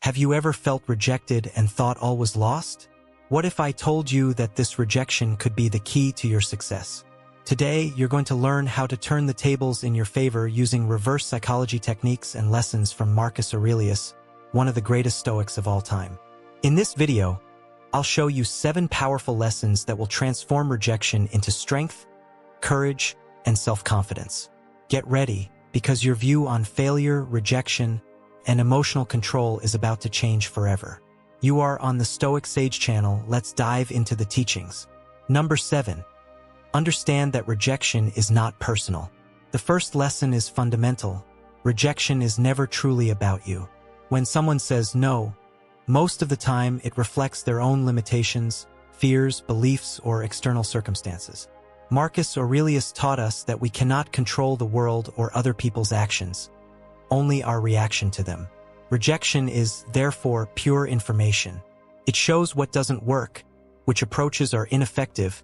Have you ever felt rejected and thought all was lost? What if I told you that this rejection could be the key to your success? Today, you're going to learn how to turn the tables in your favor using reverse psychology techniques and lessons from Marcus Aurelius, one of the greatest Stoics of all time. In this video, I'll show you 7 powerful lessons that will transform rejection into strength, courage, and self-confidence. Get ready, because your view on failure, rejection, and emotional control is about to change forever. You are on the Stoic Sage channel. Let's dive into the teachings. Number 7. Understand that rejection is not personal. The first lesson is fundamental. Rejection is never truly about you. When someone says no, most of the time it reflects their own limitations, fears, beliefs, or external circumstances. Marcus Aurelius taught us that we cannot control the world or other people's actions, only our reaction to them. Rejection is, therefore, pure information. It shows what doesn't work, which approaches are ineffective,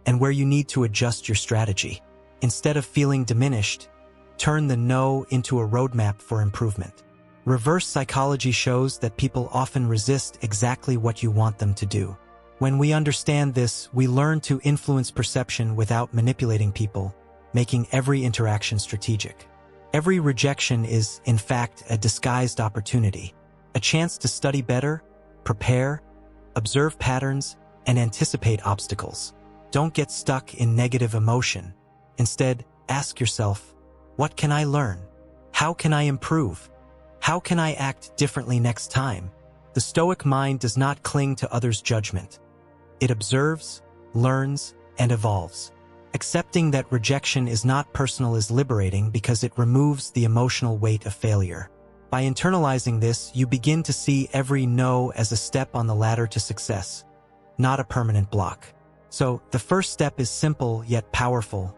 and where you need to adjust your strategy. Instead of feeling diminished, turn the no into a roadmap for improvement. Reverse psychology shows that people often resist exactly what you want them to do. When we understand this, we learn to influence perception without manipulating people, making every interaction strategic. Every rejection is, in fact, a disguised opportunity, a chance to study better, prepare, observe patterns, and anticipate obstacles. Don't get stuck in negative emotion. Instead, ask yourself, what can I learn? How can I improve? How can I act differently next time? The Stoic mind does not cling to others' judgment. It observes, learns, and evolves. Accepting that rejection is not personal is liberating because it removes the emotional weight of failure. By internalizing this, you begin to see every no as a step on the ladder to success, not a permanent block. So, the first step is simple yet powerful.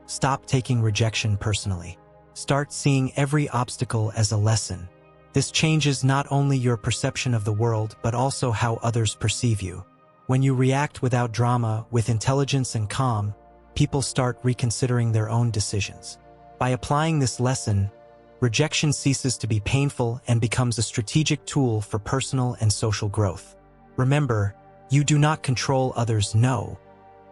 Stop taking rejection personally. Start seeing every obstacle as a lesson. This changes not only your perception of the world, but also how others perceive you. When you react without drama, with intelligence and calm, people start reconsidering their own decisions. By applying this lesson, rejection ceases to be painful and becomes a strategic tool for personal and social growth. Remember, you do not control others' no,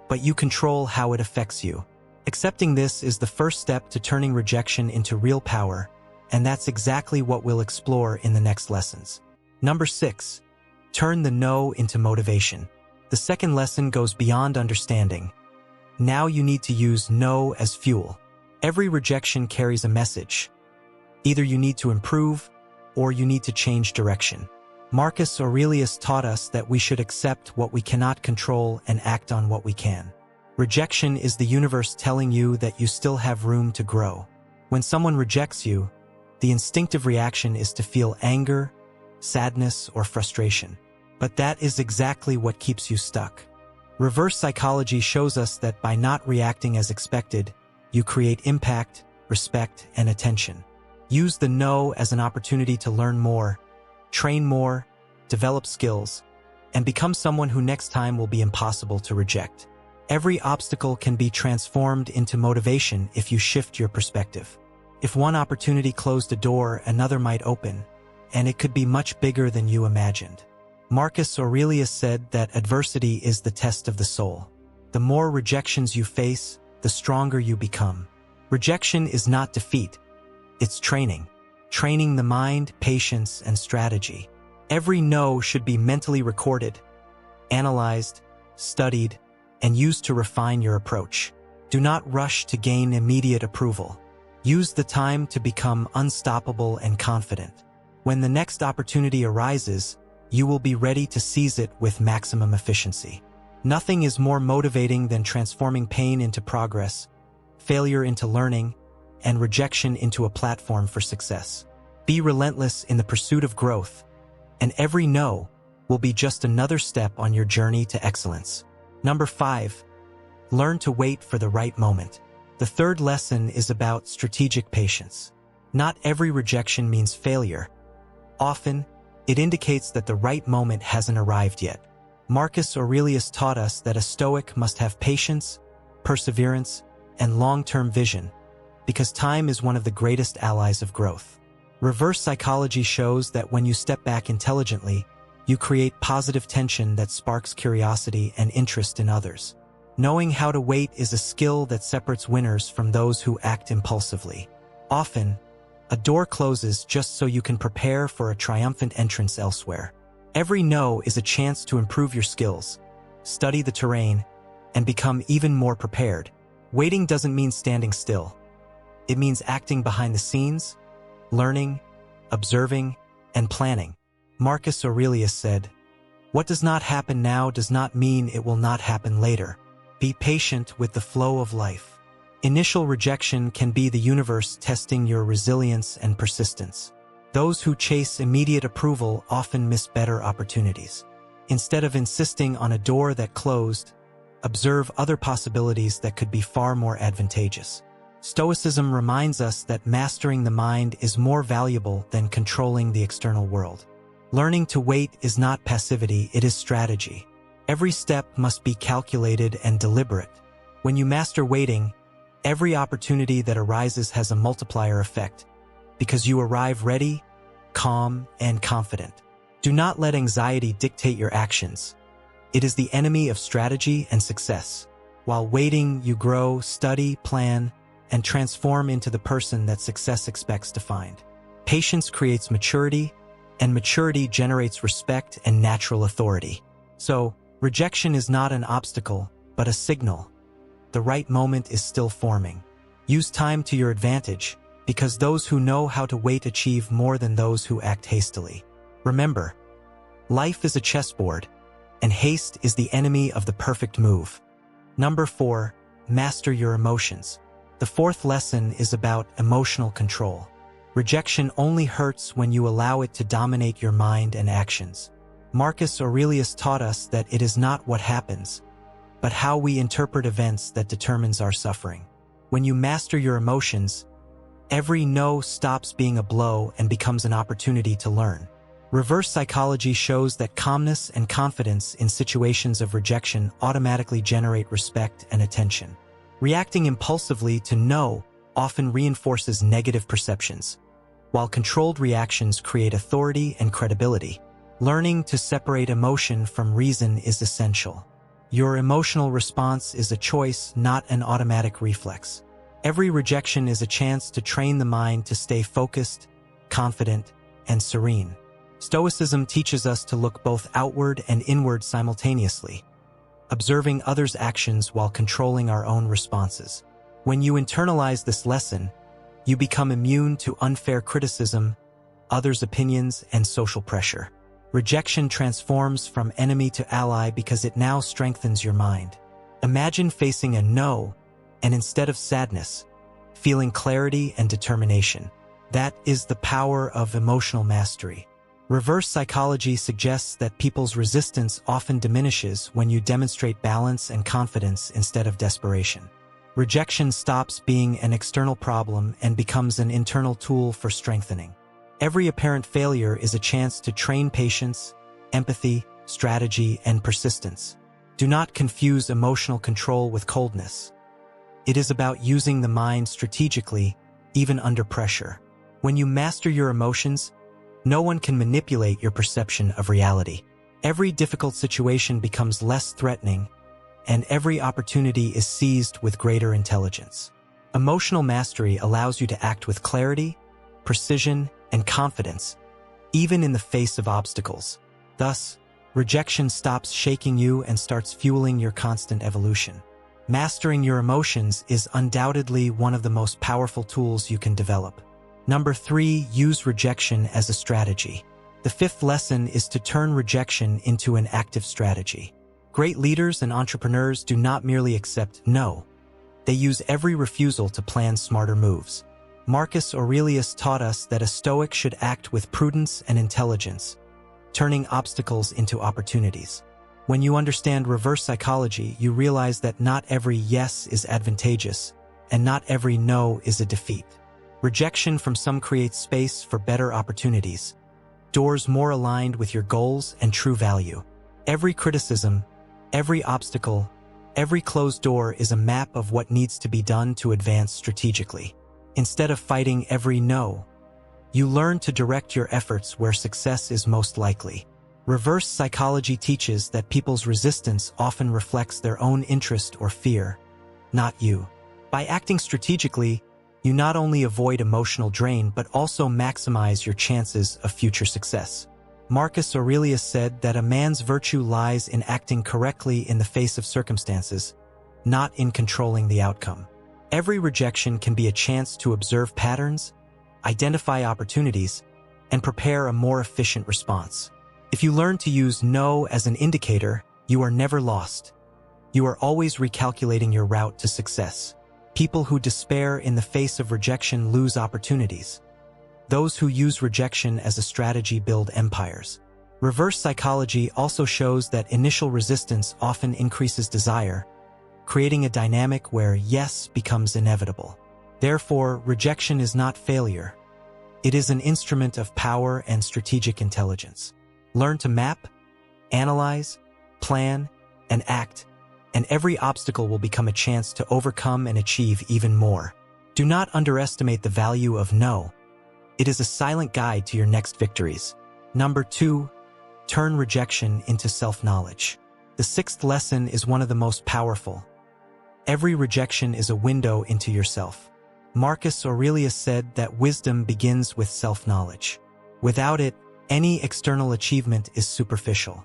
but you control how it affects you. Accepting this is the first step to turning rejection into real power, and that's exactly what we'll explore in the next lessons. Number 6. Turn the no into motivation. The second lesson goes beyond understanding. Now you need to use no as fuel. Every rejection carries a message. Either you need to improve, or you need to change direction. Marcus Aurelius taught us that we should accept what we cannot control and act on what we can. Rejection is the universe telling you that you still have room to grow. When someone rejects you, the instinctive reaction is to feel anger, sadness, or frustration. But that is exactly what keeps you stuck. Reverse psychology shows us that by not reacting as expected, you create impact, respect, and attention. Use the no as an opportunity to learn more, train more, develop skills, and become someone who next time will be impossible to reject. Every obstacle can be transformed into motivation if you shift your perspective. If one opportunity closed a door, another might open, and it could be much bigger than you imagined. Marcus Aurelius said that adversity is the test of the soul. The more rejections you face, the stronger you become. Rejection is not defeat, it's training. Training the mind, patience, and strategy. Every no should be mentally recorded, analyzed, studied, and used to refine your approach. Do not rush to gain immediate approval. Use the time to become unstoppable and confident. When the next opportunity arises, you will be ready to seize it with maximum efficiency. Nothing is more motivating than transforming pain into progress, failure into learning, and rejection into a platform for success. Be relentless in the pursuit of growth, and every no will be just another step on your journey to excellence. Number 5. Learn to wait for the right moment. The third lesson is about strategic patience. Not every rejection means failure. Often, it indicates that the right moment hasn't arrived yet. Marcus Aurelius taught us that a Stoic must have patience, perseverance, and long-term vision, because time is one of the greatest allies of growth. Reverse psychology shows that when you step back intelligently, you create positive tension that sparks curiosity and interest in others. Knowing how to wait is a skill that separates winners from those who act impulsively. Often, a door closes just so you can prepare for a triumphant entrance elsewhere. Every no is a chance to improve your skills, study the terrain, and become even more prepared. Waiting doesn't mean standing still. It means acting behind the scenes, learning, observing, and planning. Marcus Aurelius said, "What does not happen now does not mean it will not happen later. Be patient with the flow of life." Initial rejection can be the universe testing your resilience and persistence. Those who chase immediate approval often miss better opportunities. Instead of insisting on a door that closed, observe other possibilities that could be far more advantageous. Stoicism reminds us that mastering the mind is more valuable than controlling the external world. Learning to wait is not passivity, it is strategy. Every step must be calculated and deliberate. When you master waiting, every opportunity that arises has a multiplier effect, because you arrive ready, calm, and confident. Do not let anxiety dictate your actions. It is the enemy of strategy and success. While waiting, you grow, study, plan, and transform into the person that success expects to find. Patience creates maturity, and maturity generates respect and natural authority. So, rejection is not an obstacle, but a signal. The right moment is still forming. Use time to your advantage, because those who know how to wait achieve more than those who act hastily. Remember, life is a chessboard, and haste is the enemy of the perfect move. Number 4, master your emotions. The fourth lesson is about emotional control. Rejection only hurts when you allow it to dominate your mind and actions. Marcus Aurelius taught us that it is not what happens, but how we interpret events that determines our suffering. When you master your emotions, every no stops being a blow and becomes an opportunity to learn. Reverse psychology shows that calmness and confidence in situations of rejection automatically generate respect and attention. Reacting impulsively to no often reinforces negative perceptions, while controlled reactions create authority and credibility. Learning to separate emotion from reason is essential. Your emotional response is a choice, not an automatic reflex. Every rejection is a chance to train the mind to stay focused, confident, and serene. Stoicism teaches us to look both outward and inward simultaneously, observing others' actions while controlling our own responses. When you internalize this lesson, you become immune to unfair criticism, others' opinions, and social pressure. Rejection transforms from enemy to ally because it now strengthens your mind. Imagine facing a no, and instead of sadness, feeling clarity and determination. That is the power of emotional mastery. Reverse psychology suggests that people's resistance often diminishes when you demonstrate balance and confidence instead of desperation. Rejection stops being an external problem and becomes an internal tool for strengthening. Every apparent failure is a chance to train patience, empathy, strategy, and persistence. Do not confuse emotional control with coldness. It is about using the mind strategically, even under pressure. When you master your emotions, no one can manipulate your perception of reality. Every difficult situation becomes less threatening, and every opportunity is seized with greater intelligence. Emotional mastery allows you to act with clarity, precision, and confidence, even in the face of obstacles. Thus, rejection stops shaking you and starts fueling your constant evolution. Mastering your emotions is undoubtedly one of the most powerful tools you can develop. Number 3, use rejection as a strategy. The fifth lesson is to turn rejection into an active strategy. Great leaders and entrepreneurs do not merely accept no. They use every refusal to plan smarter moves. Marcus Aurelius taught us that a Stoic should act with prudence and intelligence, turning obstacles into opportunities. When you understand reverse psychology, you realize that not every yes is advantageous, and not every no is a defeat. Rejection from some creates space for better opportunities, doors more aligned with your goals and true value. Every criticism, every obstacle, every closed door is a map of what needs to be done to advance strategically. Instead of fighting every no, You learn to direct your efforts where success is most likely. Reverse psychology teaches that people's resistance often reflects their own interest or fear, not you. By acting strategically, you not only avoid emotional drain but also maximize your chances of future success. Marcus Aurelius said that a man's virtue lies in acting correctly in the face of circumstances, not in controlling the outcome. Every rejection can be a chance to observe patterns, identify opportunities, and prepare a more efficient response. If you learn to use no as an indicator, you are never lost. You are always recalculating your route to success. People who despair in the face of rejection lose opportunities. Those who use rejection as a strategy build empires. Reverse psychology also shows that initial resistance often increases desire, creating a dynamic where yes becomes inevitable. Therefore, rejection is not failure. It is an instrument of power and strategic intelligence. Learn to map, analyze, plan, and act, and every obstacle will become a chance to overcome and achieve even more. Do not underestimate the value of no. It is a silent guide to your next victories. Number 2, turn rejection into self-knowledge. The 6th lesson is one of the most powerful. Every rejection is a window into yourself. Marcus Aurelius said that wisdom begins with self-knowledge. Without it, any external achievement is superficial.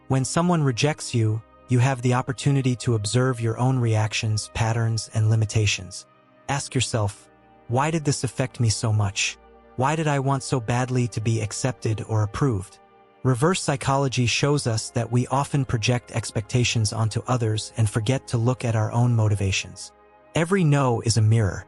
When someone rejects you, you have the opportunity to observe your own reactions, patterns, and limitations. Ask yourself, why did this affect me so much? Why did I want so badly to be accepted or approved? Reverse psychology shows us that we often project expectations onto others and forget to look at our own motivations. Every no is a mirror.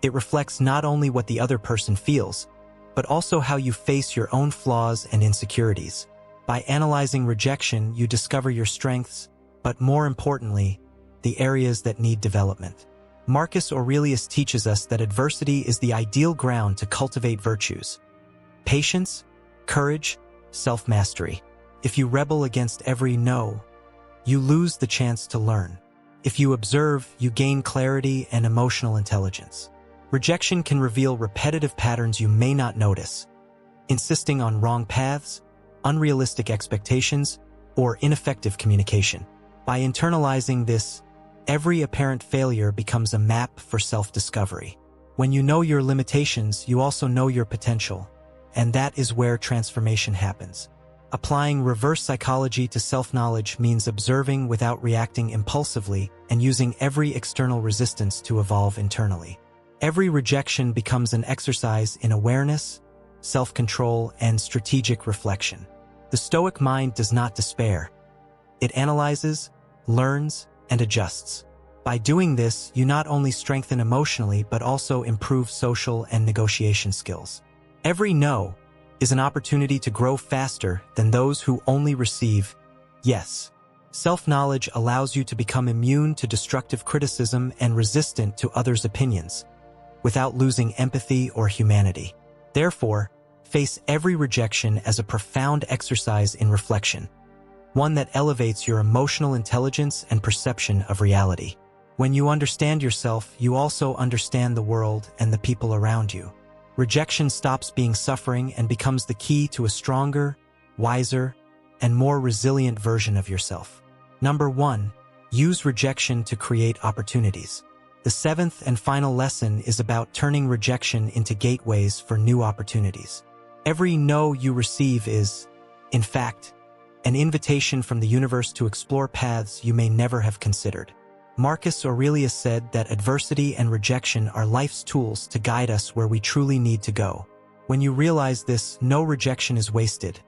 It reflects not only what the other person feels, but also how you face your own flaws and insecurities. By analyzing rejection, you discover your strengths, but more importantly, the areas that need development. Marcus Aurelius teaches us that adversity is the ideal ground to cultivate virtues: patience, courage, self-mastery. If you rebel against every no, you lose the chance to learn. If you observe, you gain clarity and emotional intelligence. Rejection can reveal repetitive patterns you may not notice, insisting on wrong paths, unrealistic expectations, or ineffective communication. By internalizing this, every apparent failure becomes a map for self-discovery. When you know your limitations, you also know your potential, and that is where transformation happens. Applying reverse psychology to self-knowledge means observing without reacting impulsively and using every external resistance to evolve internally. Every rejection becomes an exercise in awareness, self-control, and strategic reflection. The Stoic mind does not despair. It analyzes, learns, and adjusts. By doing this, you not only strengthen emotionally but also improve social and negotiation skills. Every no is an opportunity to grow faster than those who only receive yes. Self-knowledge allows you to become immune to destructive criticism and resistant to others' opinions, without losing empathy or humanity. Therefore, face every rejection as a profound exercise in reflection, one that elevates your emotional intelligence and perception of reality. When you understand yourself, you also understand the world and the people around you. Rejection stops being suffering and becomes the key to a stronger, wiser, and more resilient version of yourself. Number 1, use rejection to create opportunities. The 7th and final lesson is about turning rejection into gateways for new opportunities. Every no you receive is, in fact, an invitation from the universe to explore paths you may never have considered. Marcus Aurelius said that adversity and rejection are life's tools to guide us where we truly need to go. When you realize this, no rejection is wasted.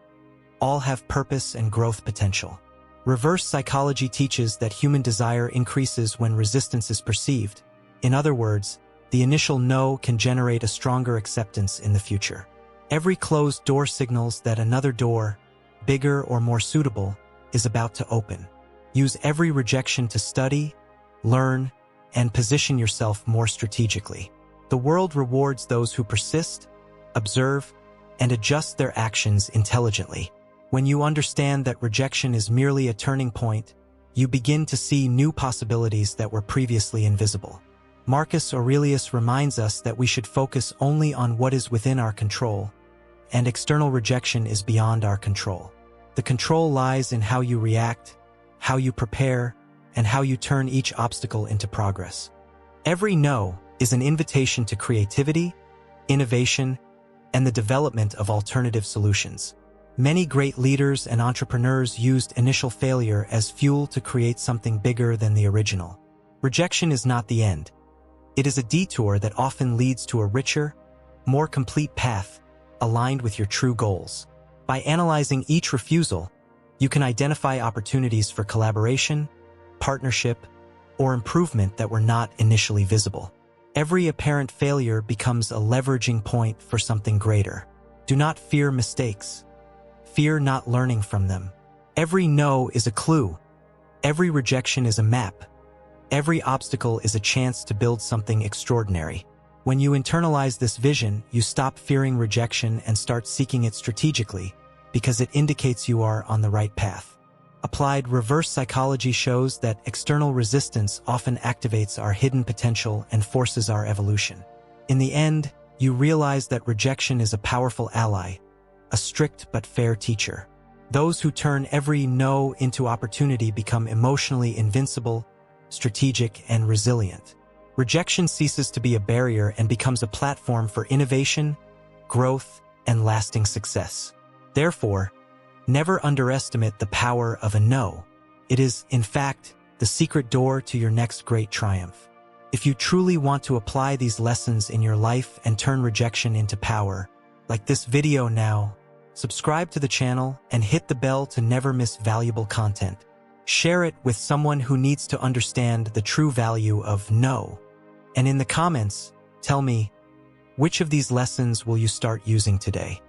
All have purpose and growth potential. Reverse psychology teaches that human desire increases when resistance is perceived. In other words, the initial no can generate a stronger acceptance in the future. Every closed door signals that another door, bigger or more suitable, is about to open. Use every rejection to study, learn, and position yourself more strategically. The world rewards those who persist, observe, and adjust their actions intelligently. When you understand that rejection is merely a turning point, you begin to see new possibilities that were previously invisible. Marcus Aurelius reminds us that we should focus only on what is within our control, and external rejection is beyond our control. The control lies in how you react, how you prepare, and how you turn each obstacle into progress. Every no is an invitation to creativity, innovation, and the development of alternative solutions. Many great leaders and entrepreneurs used initial failure as fuel to create something bigger than the original. Rejection is not the end. It is a detour that often leads to a richer, more complete path aligned with your true goals. By analyzing each refusal, you can identify opportunities for collaboration, partnership, or improvement that were not initially visible. Every apparent failure becomes a leveraging point for something greater. Do not fear mistakes. Fear not learning from them. Every no is a clue. Every rejection is a map. Every obstacle is a chance to build something extraordinary. When you internalize this vision, you stop fearing rejection and start seeking it strategically, because it indicates you are on the right path. Applied reverse psychology shows that external resistance often activates our hidden potential and forces our evolution. In the end, you realize that rejection is a powerful ally, a strict but fair teacher. Those who turn every no into opportunity become emotionally invincible, strategic, and resilient. Rejection ceases to be a barrier and becomes a platform for innovation, growth, and lasting success. Therefore, never underestimate the power of a no. It is, in fact, the secret door to your next great triumph. If you truly want to apply these lessons in your life and turn rejection into power, like this video now, subscribe to the channel and hit the bell to never miss valuable content. Share it with someone who needs to understand the true value of no. And in the comments, tell me, which of these lessons will you start using today?